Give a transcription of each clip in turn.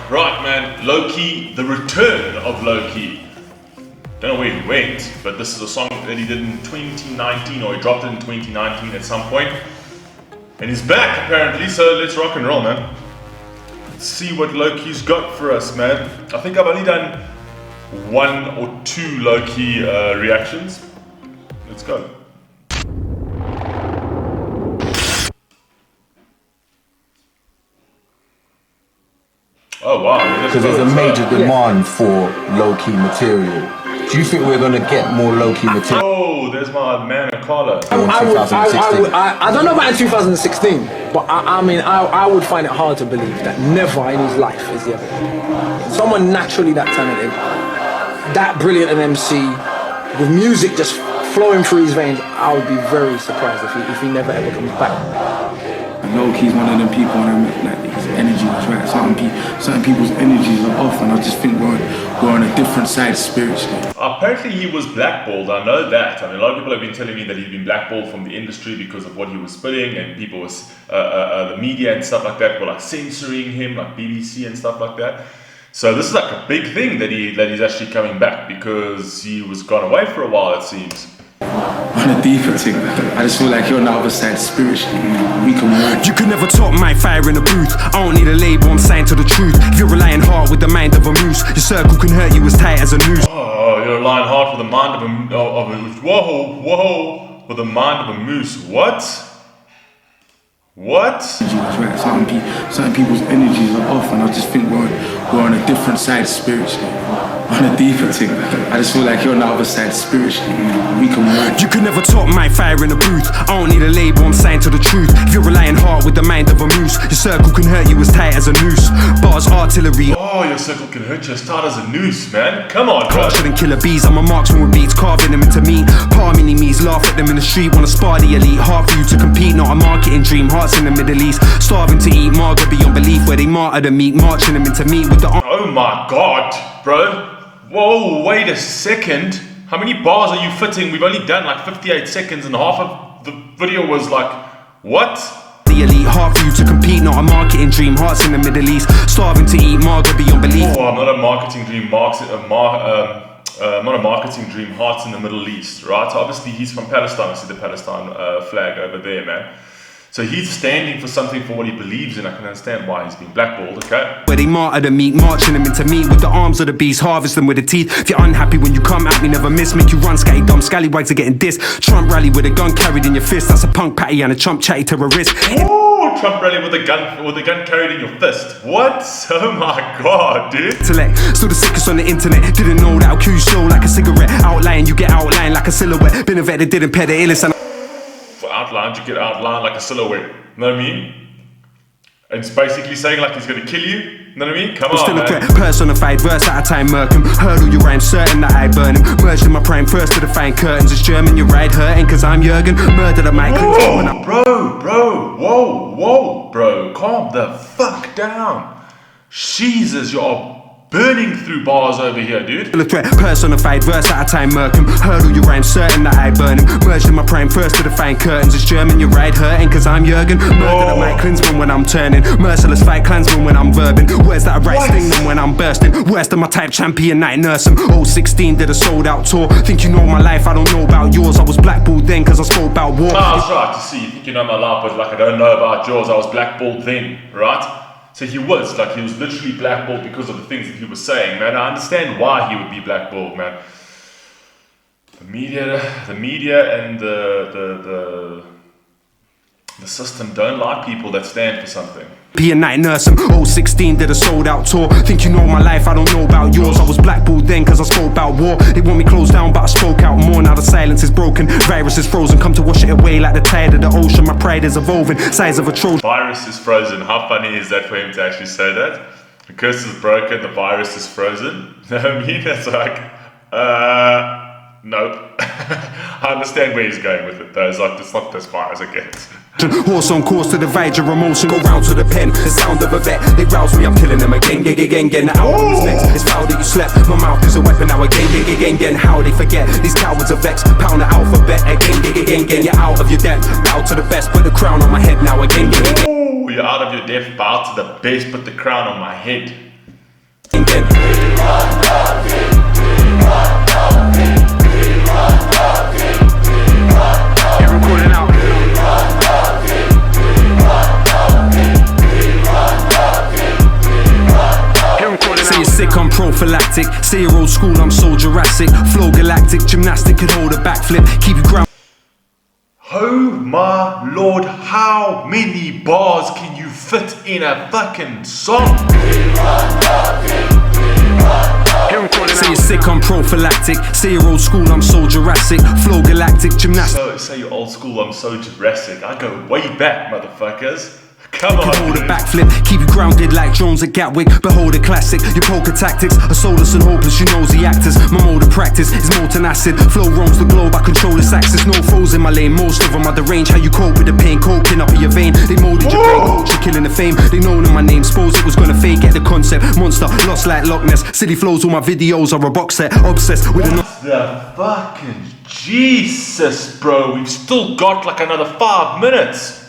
Right, man, Lowkey, the return of Lowkey. Don't know where he went, but this is a song that he did in 2019, or he dropped it in 2019 at some point. And he's back apparently, so let's rock and roll, man. Let's see what Lowkey's got for us, man. I think I've only done 1 or 2 Lowkey reactions. Let's go. Oh wow. Because there's a major demand for low-key material. Do you think we're going to get more low-key material? Oh, there's my man Akala. I don't know about in 2016, but I would find it hard to believe that never in his life is he ever. Someone naturally that talented, that brilliant an MC, with music just flowing through his veins, I would be very surprised if he never ever comes back. Lowkey's one of them people, and like his energy is right. Certain people's energies are off, and I just think we're on a different side spiritually. Apparently he was blackballed, I know that. I mean, a lot of people have been telling me that he's been blackballed from the industry because of what he was spitting, and people was, the media and stuff like that were like censoring him, like BBC and stuff like that. So this is like a big thing that he's actually coming back, because he was gone away for a while, it seems. On a deeper thing, I just feel like you're on the other side spiritually. We can work. You can never top my fire in a booth. I don't need a label, I'm saying to the truth. If you're relying hard with the mind of a moose, your circle can hurt you as tight as a noose. Oh, you're relying hard with the mind of a whoa, with the mind of a moose. What? What? Certain people's energies are off, and I just think we're on a different side spiritually. On a deeper thing, I just feel like you're on the other side spiritually. We can work. You can never top my fire in a booth. I don't need a label, I'm saying to the truth. If you're relying hard with the mind of a moose, your circle can hurt you as tight as a noose. Bars, artillery. Oh, your circle can hurt you as tight as a noose, man. Come on, bro. Shouldn't kill a bees, I'm a marksman with beats, carving them into meat. Palm enemies, laugh at them in the street. Wanna spar the elite, hard for you to compete. Not a marketing dream, hearts in the Middle East. Starving to eat, marga beyond belief. Where they martyr the meat, marching them into meat with the... Oh my god, bro. Whoa, wait a second. How many bars are you fitting? We've only done like 58 seconds and half of the video was like, what? The elite, hard for you to compete, not a marketing dream, hearts in the Middle East. Starving to eat, marga beyond belief. Oh, I'm not a marketing dream, not a marketing dream, hearts in the Middle East, right? So obviously he's from Palestine, I see the Palestine flag over there, man. So he's standing for something, for what he believes in. I can understand why he's been blackballed, okay? Where they martyr the meat, marching them into meat with the arms of the beast, harvest them with the teeth. If you're unhappy when you come at me, never miss, make you run scatty dumb, scallywags are getting dissed. Trump rally with a gun carried in your fist, that's a punk patty and a chump chatty terrorist. Oh, Trump rally with a gun carried in your fist. What? Oh my god, dude. Intellect, still the sickest on the internet. Didn't know that I'll cue slow like a cigarette. Outline, you get outlined like a silhouette. Been a vet that didn't pay the illest and for outlined, you get outlined like a silhouette. Know what I mean? It's basically saying like he's gonna kill you. Know what I mean? Come on, still man. A threat, personified, verse at a time, Merkham. Hurdle your rhyme, certain that I burn him. Merged in my prime, first to define curtains. It's German, you ride hurting, cause I'm Jurgen. Murdered at my Whoa, bro. Calm the fuck down. Jesus, you're burning through bars over here, dude. Still a threat, personified, verse at a time, Merkham. Hurdle your rhyme, certain that I burn him. Merged in my prime, first to define curtains. It's German, you ride hurting, cause I'm Jurgen. Murdered at my Klinsman when I'm turning. Merciless fight clansman when I'm verbing. Where's that right sting when I'm bursting? Worst of my type, champion night nurse him. 016 did a sold out tour. Think you know my life, I don't know about yours. I was blackballed then cause I spoke about war. I was right to see, you think you know my life, but like I don't know about yours. I was blackballed then, right? So he was literally blackballed because of the things that he was saying, man. I understand why he would be blackballed, man. The media and the system don't like people that stand for something. P and night nurse him, 016 did a sold out tour. Think you know my life, I don't know about yours. I was blackballed then cause I spoke about war. They want me closed down but I spoke out more. Now the silence is broken, virus is frozen. Come to wash it away like the tide of the ocean. My pride is evolving, size of a Trojan. Virus is frozen. How funny is that for him to actually say that? The curse is broken, the virus is frozen. You know what I mean? That's like, nope. I understand where he's going with it though. It's like, it's not as far as it gets. Horse on course to divide your emotion. Go round to the pen, the sound of a vet. They rouse me, I'm killing them again. Getting out of his next. It's foul that you slept. My mouth is a weapon now again. How they forget, these cowards are vexed. Pound the alphabet again. You're out of your depth, bow to the best. Put the crown on my head now again. Ooh, you're out of your depth, bow to the best. Put the crown on my head. Say you're sick, I'm prophylactic. Say you're old school, I'm so Jurassic. Flow galactic, gymnastic could hold a backflip. Keep you grounded. Oh my lord, how many bars can you fit in a fucking song? Say you're sick, I'm prophylactic. Say you're old school, I'm so Jurassic. Flow galactic, gymnastic. So, say you're old school, I'm so Jurassic. I go way back, motherfuckers. Come on, Hold a dude. backflip, keep you grounded like drones at Gatwick. Behold a classic, your poker tactics are soulless and hopeless. You know the actors. My mode of practice is molten acid. Flow roams the globe, I control this axis. No foes in my lane, most of them are the range. How you cope with the pain, coking up in your vein. They molded your brain, culture, killing the fame. They know my name, suppose it was gonna fade. Get the concept, monster, lost like Loch Ness. Silly flows, all my videos are a box set. Obsessed with What the fucking Jesus, bro? We've still got like another 5 minutes.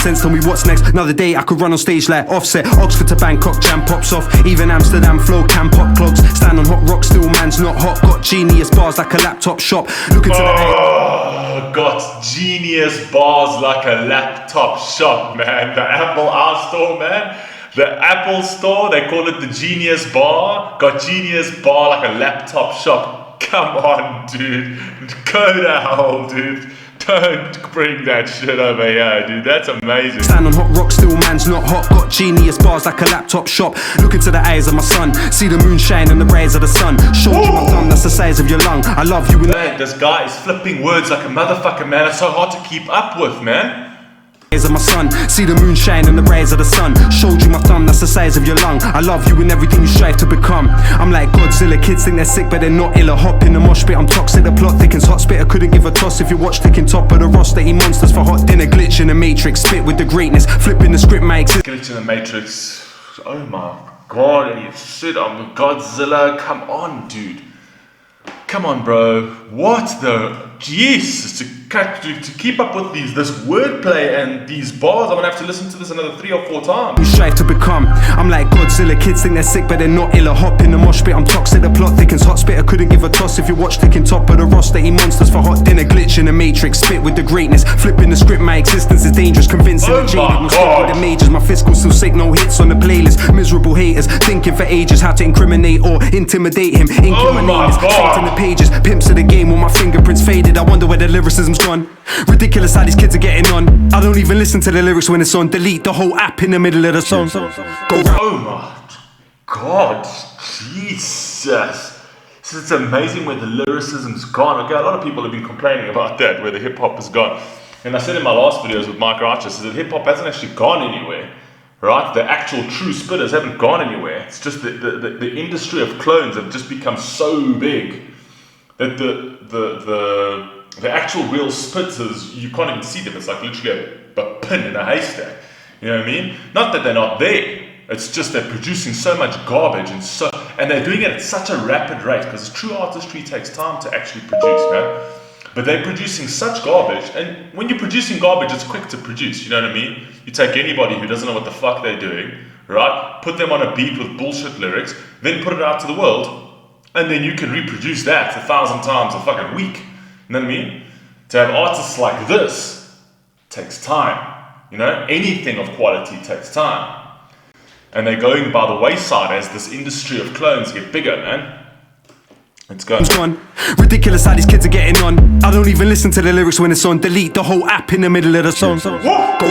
nonsense. Tell me what's next. Another day I could run on stage like Offset. Oxford to Bangkok, jam pops off. Even Amsterdam flow can pop clogs. Stand on hot rock, still man's not hot. Got genius bars like a laptop shop. Look into the Got genius bars like a laptop shop, man. The Apple iStore, man. The Apple store, they call it the Genius Bar. Got Genius Bar like a laptop shop. Come on, dude. Go to hell, dude. Don't bring that shit over here, dude. That's amazing. Stand on hot rock, still man's not hot. Got genius bars like a laptop shop. Look into the eyes of my son. See the moon shine and the rays of the sun. Showed you my thumb, that's the size of your lung. I love you. Man, this guy is flipping words like a motherfucker, man. It's so hard to keep up with, man. Of my son, see the moon shine and the rays of the sun. Showed you my thumb, that's the size of your lung. I love you in everything you strive to become. I'm like Godzilla, kids think they're sick but they're not ill. A hop in the mosh pit, I'm toxic. The plot thickens, hot spit. I couldn't give a toss if you watch ticking top of the roster. Eat monsters for hot dinner, glitch in the matrix. Spit with the greatness, flipping the script, my existence. Glitch in the Matrix. Oh my god, and you shit on Godzilla. Come on, dude. Come on, bro. What the Jesus? To keep up with this wordplay and these bars, I'm gonna have to listen to this another 3 or 4 times. You strive to become. I'm like Godzilla, kids think they're sick but they're not ill. A hop in the mosh pit, I'm toxic. The plot thickens, hot spit. I couldn't give a toss if you watch ticking top of the roster. Eat monsters for hot dinner, glitch in the matrix. Spit with the greatness, flipping the script. My existence is dangerous, convincing the jaded. No stick with the majors, my fiscal still sick. No hits on the playlist. Miserable haters thinking for ages how to incriminate or intimidate him. Inking my name is faked in the pages. Pimps of the game with my fingerprints faded. I wonder where the lyricism's gone. Ridiculous how these kids are getting on. I don't even listen to the lyrics when it's on. Delete the whole app in the middle of the song. Go round. Oh my god, Jesus. So it's amazing where the lyricism's gone. Okay, a lot of people have been complaining about that, where the hip hop has gone. And I said in my last videos with Mike Righteous that hip hop hasn't actually gone anywhere. Right? The actual true spitters haven't gone anywhere. It's just the industry of clones have just become so big that the actual real spitters, you can't even see them. It's like literally a pin in a haystack. You know what I mean? Not that they're not there. It's just they're producing so much garbage and they're doing it at such a rapid rate because true artistry takes time to actually produce, man. But they're producing such garbage, and when you're producing garbage, it's quick to produce, you know what I mean? You take anybody who doesn't know what the fuck they're doing, right? Put them on a beat with bullshit lyrics, then put it out to the world, and then you can reproduce that 1,000 times a fucking week. You know what I mean? To have artists like this takes time, you know? Anything of quality takes time. And they're going by the wayside as this industry of clones get bigger, man. It's gone. Ridiculous how these kids are getting on. I don't even listen to the lyrics when it's on. Delete the whole app in the middle of the song. Go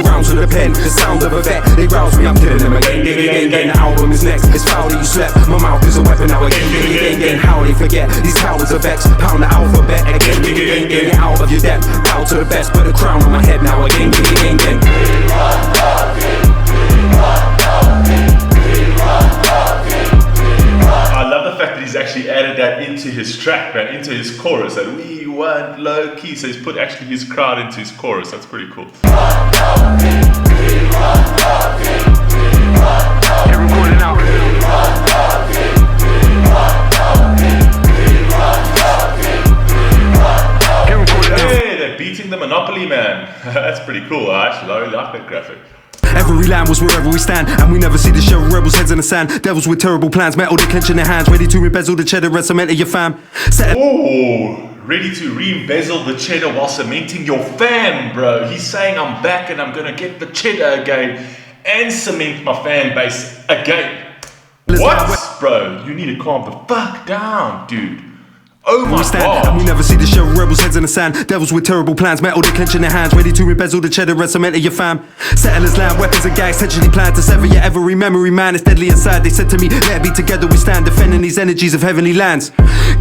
rounds with a pen, the sound of a vet. They rouse me, I'm killing them again. The album is next. It's foul that you slept. My mouth is a weapon now again. How they forget these cowards are vexed. Pound the alphabet again. Get out of your depth. Bow to the best, put a crown on my head now again. I love the fact that he's actually added that into his track, man, into his chorus, that we want low key. So he's put actually his crowd into his chorus. That's pretty cool. Hey, they're beating the Monopoly man. That's pretty cool. I really like that graphic. Every line was wherever we stand, and we never see the shell rebels heads in the sand. Devils with terrible plans, metal they clench in their hands, ready to embezzle the cheddar and cement of your fam. Oh, ready to re-embezzle the cheddar while cementing your fam, bro. He's saying I'm back and I'm gonna get the cheddar again and cement my fan base again. What? Bro, you need to calm the fuck down, dude. Oh my god. And we never see the shell rebels heads in the sand. Devils with terrible plans, metal they clench in their hands, ready to embezzle the cheddar and cement of your fam. Settlers land, weapons and gags, tensionally planned to sever your every memory, man. It's deadly inside. They said to me, let it be together we stand, defending these energies of heavenly lands.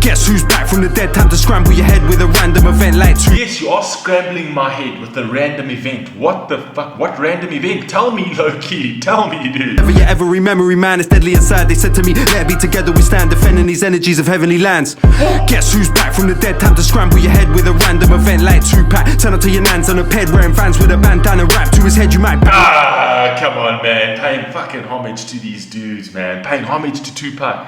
Guess who's back from the dead? Time to scramble your head with a random event like two. Yes, you are scrambling my head with a random event. What the fuck? What random event? Tell me, Lowkey. Tell me, dude. Sever your every memory, man. It's deadly inside. They said to me, let it be together we stand, defending these energies of heavenly lands. Guess who's back from the dead? Time to scramble your head with a random event like Tupac. Turn up to your nans on a ped, wearing Vans with a bandana wrapped to his head. You might come on, man. Paying fucking homage to these dudes, man. Paying homage to Tupac.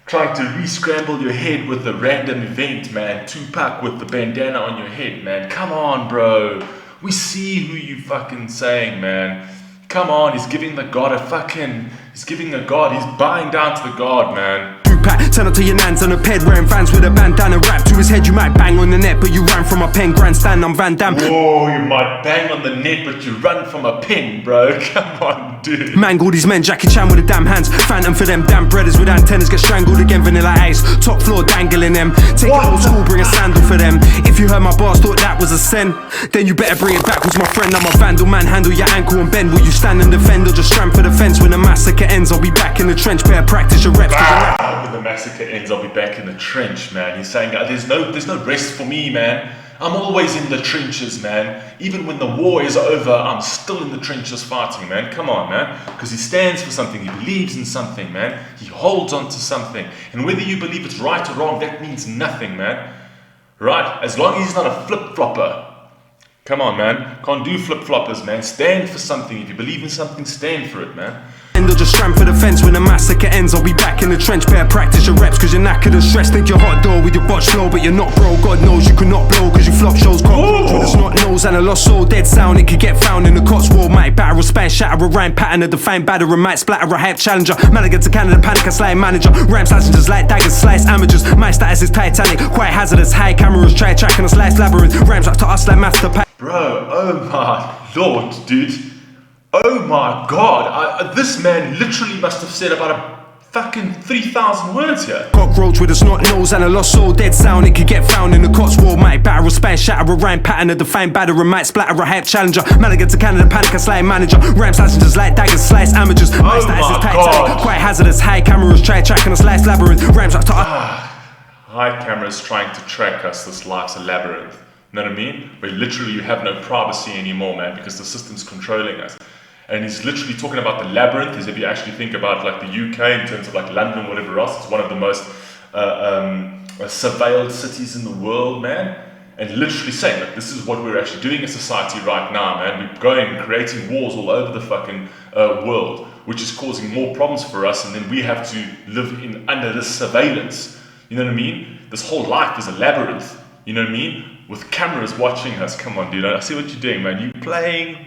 Trying to re-scramble your head with a random event, man. Tupac with the bandana on your head, man. Come on, bro. We see who you fucking saying, man. Come on, he's giving the god a fucking... He's giving the god, he's bowing down to the god, man. Turn up to your nans on a ped, wearing Vans with a bandana wrapped to his head. You might bang on the net, but you ran from a pen. Grandstand on Van Damme. Whoa, you might bang on the net, but you run from a pin, bro. Come on, dude. Mangled these men, Jackie Chan with the damn hands. Phantom for them damn breaders with antennas, get strangled again, vanilla ice. Top floor dangling them. Take it old school, bring a sandal for them. If you heard my bars, thought that was a sin, then you better bring it back, cause my friend, I'm a vandal man. Handle your ankle and bend. Will you stand and defend or just stram for the fence? When the massacre ends, I'll be back in the trench. Better practice your reps. When the massacre ends, I'll be back in the trench, man. He's saying, there's no rest for me, man. I'm always in the trenches, man. Even when the war is over, I'm still in the trenches fighting, man. Come on, man. Because he stands for something. He believes in something, man. He holds on to something. And whether you believe it's right or wrong, that means nothing, man. Right? As long as he's not a flip-flopper. Come on, man. Can't do flip-floppers, man. Stand for something. If you believe in something, stand for it, man. They'll just stram for the fence. When the massacre ends, I'll be back in the trench. Better practice your reps, cause you're knackered and stressed. Think you're hot door with your botch flow, but you're not, bro. God knows you cannot blow, cause you flop shows. Cockroach with a snot nose and a lost soul. Dead sound, it could get found in the Cotswold. Might batter a span, shatter a rhyme pattern, a defined batter, and might splatter a hype challenger. Malaga to Canada, panic and slide manager. Rhyme passengers like daggers, slice amateurs. My status is Titanic, quite hazardous. High cameras try tracking a slice labyrinth. Rhymes up to us like master pack. Bro, oh my lord, dude. Oh my god, this man literally must have said about a fucking 3,000 words here. Cockroach with a snot nose and a lost soul. Dead sound, it could get found in the Cotswold. Might batter a span, shatter a rhyme pattern, a defined batter, and might splatter a hype challenger. Malaga to Canada, panic and slide manager. Rhyme passengers like daggers, slice amateurs. My status is Titanic, quite hazardous. High cameras try tracking a slice labyrinth. Rhymes up to us. High cameras trying to track us, this life's a labyrinth. You know what I mean? Where literally you have no privacy anymore, man, because the system's controlling us. And he's literally talking about the labyrinth, as if you actually think about like the UK in terms of like London or whatever else. It's one of the most surveilled cities in the world, man. And literally saying that this is what we're actually doing in society right now, man. We're going and creating wars all over the fucking world, which is causing more problems for us, and then we have to live under this surveillance. You know what I mean? This whole life is a labyrinth. You know what I mean? With cameras watching us. Come on, dude. I see what you're doing, man.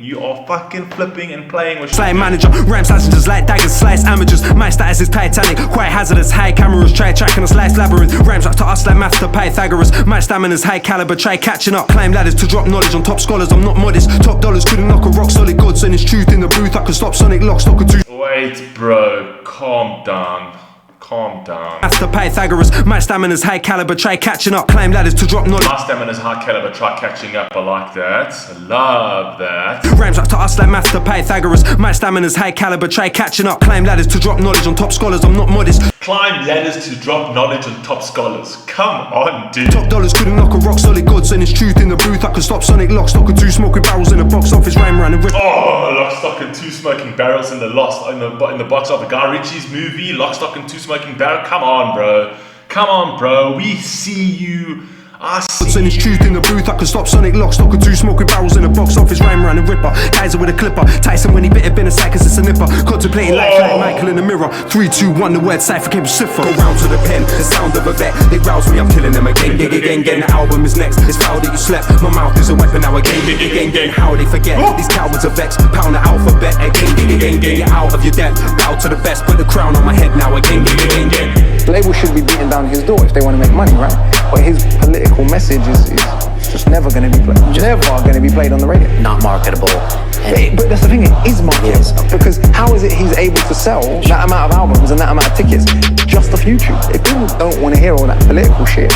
You are fucking flipping and playing with slide manager. Rhyme passengers like daggers, slice amateurs. My status is Titanic, quite hazardous. High cameras try tracking a slice labyrinth. Rhymes up to us like maths to Pythagoras. My stamina's high caliber, try catching up. Climb ladders to drop knowledge on top scholars. I'm not modest. Top dollars couldn't knock a rock solid god. So there's truth in the booth. I can stop Sonic lock, stock or two. Wait, bro. Calm down. Calm down. Master Pythagoras, my stamina's high caliber, try catching up. Climb ladders to drop knowledge. My stamina's high caliber, try catching up. I like that. I love that. Rhymes up to us like Master Pythagoras. My stamina's high caliber, try catching up. Climb ladders to drop knowledge on top scholars. I'm not modest. Climb ladders to drop knowledge on top scholars. Come on, dude. Top dollars couldn't knock a rock solid god. So there's truth in the booth. I can stop Sonic lock, stock or two smoking barrels in the box office. Rhyme around the rip. Oh, Lock, Stock and Two Smoking Barrels in the box office. Guy Ritchie's movie, Lock, Stock and Two Smoking Barrels. Come on, bro. Come on, bro. We see you. I see. And it's truth in the booth, I can stop Sonic Lock, stock or two smoking barrels in a box office, rhyme around a ripper. Kaiser with a clipper, Tyson when he bit a sack cause it's a nipper. Contemplating life like Michael in the mirror. 3, 2, 1, the word cipher came cipher. Go round to the pen, the sound of a vet. They rouse me, I'm killing them again. Gang, the album is next. It's foul that you slept. My mouth is a weapon now again. Gang, how they forget. These cowards are vexed. Pound the alphabet again. Get out of your depth. Bow to the best, put the crown on my head now again. The label should be beating down his door if they want to make money, right? But his political message is just never going to be played. Never going to be played on the radio. Not marketable. But that's the thing, it is marketable. Because how is it he's able to sell that amount of albums and that amount of tickets just off YouTube? If people don't want to hear all that political shit,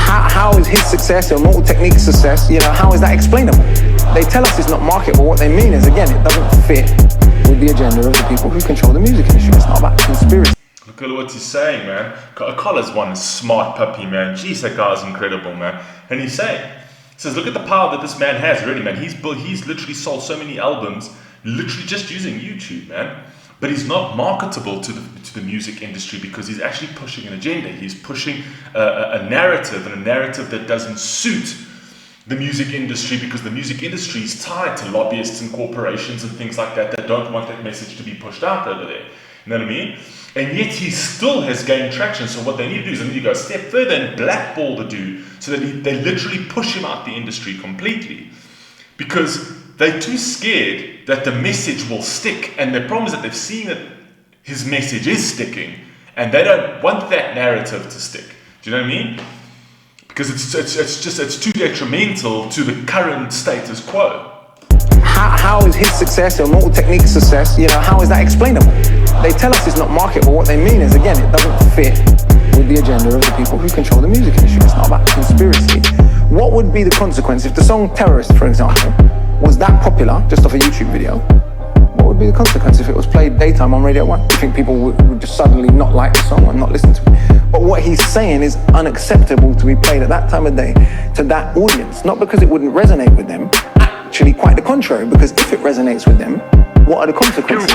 how is his success, or Mortal Technique's success, how is that explainable? They tell us it's not marketable. What they mean is, again, it doesn't fit with the agenda of the people who control the music industry. It's not about conspiracy. Look at what he's saying, man. Collar's one smart puppy, man. Jeez, that guy's incredible, man. And he says, look at the power that this man has, really, man. He's literally sold so many albums, literally just using YouTube, man. But he's not marketable to the music industry because he's actually pushing an agenda. He's pushing a narrative, and a narrative that doesn't suit the music industry, because the music industry is tied to lobbyists and corporations and things like that don't want that message to be pushed out over there. You know what I mean? And yet he still has gained traction. So what they need to do is they need to go a step further and blackball the dude, so that they literally push him out the industry completely, because they're too scared that the message will stick. And the problem is that they've seen that his message is sticking, and they don't want that narrative to stick. Do you know what I mean? Because it's too detrimental to the current status quo. How is his success, or Mortal Technique's success, how is that explainable? They tell us it's not marketable. What they mean is, again, it doesn't fit with the agenda of the people who control the music industry. It's not about conspiracy. What would be the consequence if the song Terrorist, for example, was that popular just off a YouTube video? What would be the consequence if it was played daytime on Radio 1? Do you think people would just suddenly not like the song and not listen to it? But what he's saying is unacceptable to be played at that time of day to that audience. Not because it wouldn't resonate with them, actually quite the contrary, because if it resonates with them, what are the consequences?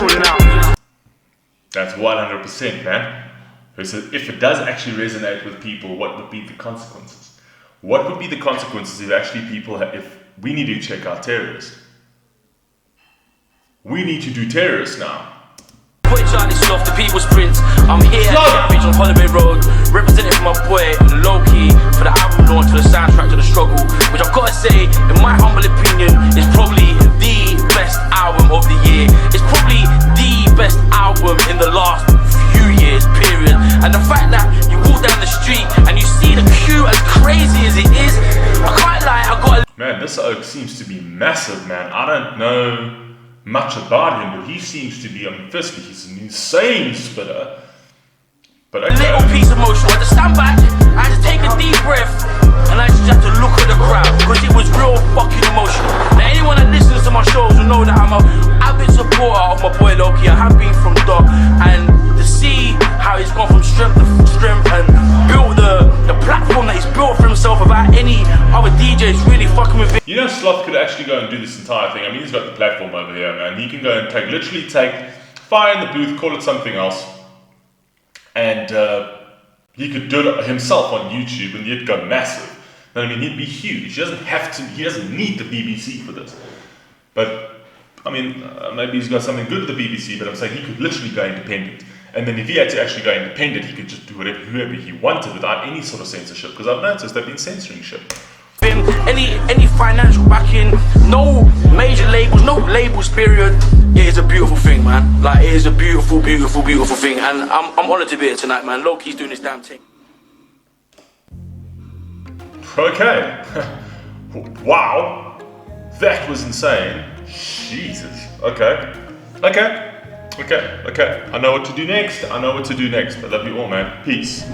That's 100%, man. So if it does actually resonate with people, what would be the consequences? What would be the consequences if actually if we need to check out terrorists? We need to do terrorists now. Boy Charlie Sloth, the people's prince. I'm here at the on Holloway Road, representing for my boy Lowkey for the album launch, for the soundtrack to the struggle, which I've got to say, in my humble opinion, is probably the best album of the year. It's probably the best album in the last few years, period. And the fact that you walk down the street and you see the queue as crazy as it is, I can't lie, I got a... Man, this oak seems to be massive, man. I don't know much about him, but he seems to be, firstly, he's an insane spitter. But okay. Little piece of motion. I had to stand back, I had to take a deep breath, and I just had to look at the crowd, because it was real fucking emotional. Now anyone that listens to my shows will know that I'm an avid supporter of my boy Lowkey. I have been from Doc, and to see how he's gone from strength to strength and built the platform that he's built for himself without any other DJs really fucking with it. You know, Sloth could actually go and do this entire thing. I mean, he's got the platform over here, man. He can go and literally take fire in the booth, call it something else, and he could do it himself on YouTube, and he'd go massive. I mean, he'd be huge. He doesn't need the BBC for this. But I mean, maybe he's got something good with the BBC, but I'm saying he could literally go independent. And then if he had to actually go independent, he could just do whoever he wanted without any sort of censorship. Because I've noticed they've been censoring shit. Any financial backing, no major labels, no labels, period. It is a beautiful thing, man. Like, it is a beautiful, beautiful, beautiful thing. And I'm honoured to be here tonight, man. Lowkey's doing his damn thing. Okay. Wow. That was insane. Jesus. Okay. I know what to do next. I love you all, man. Peace.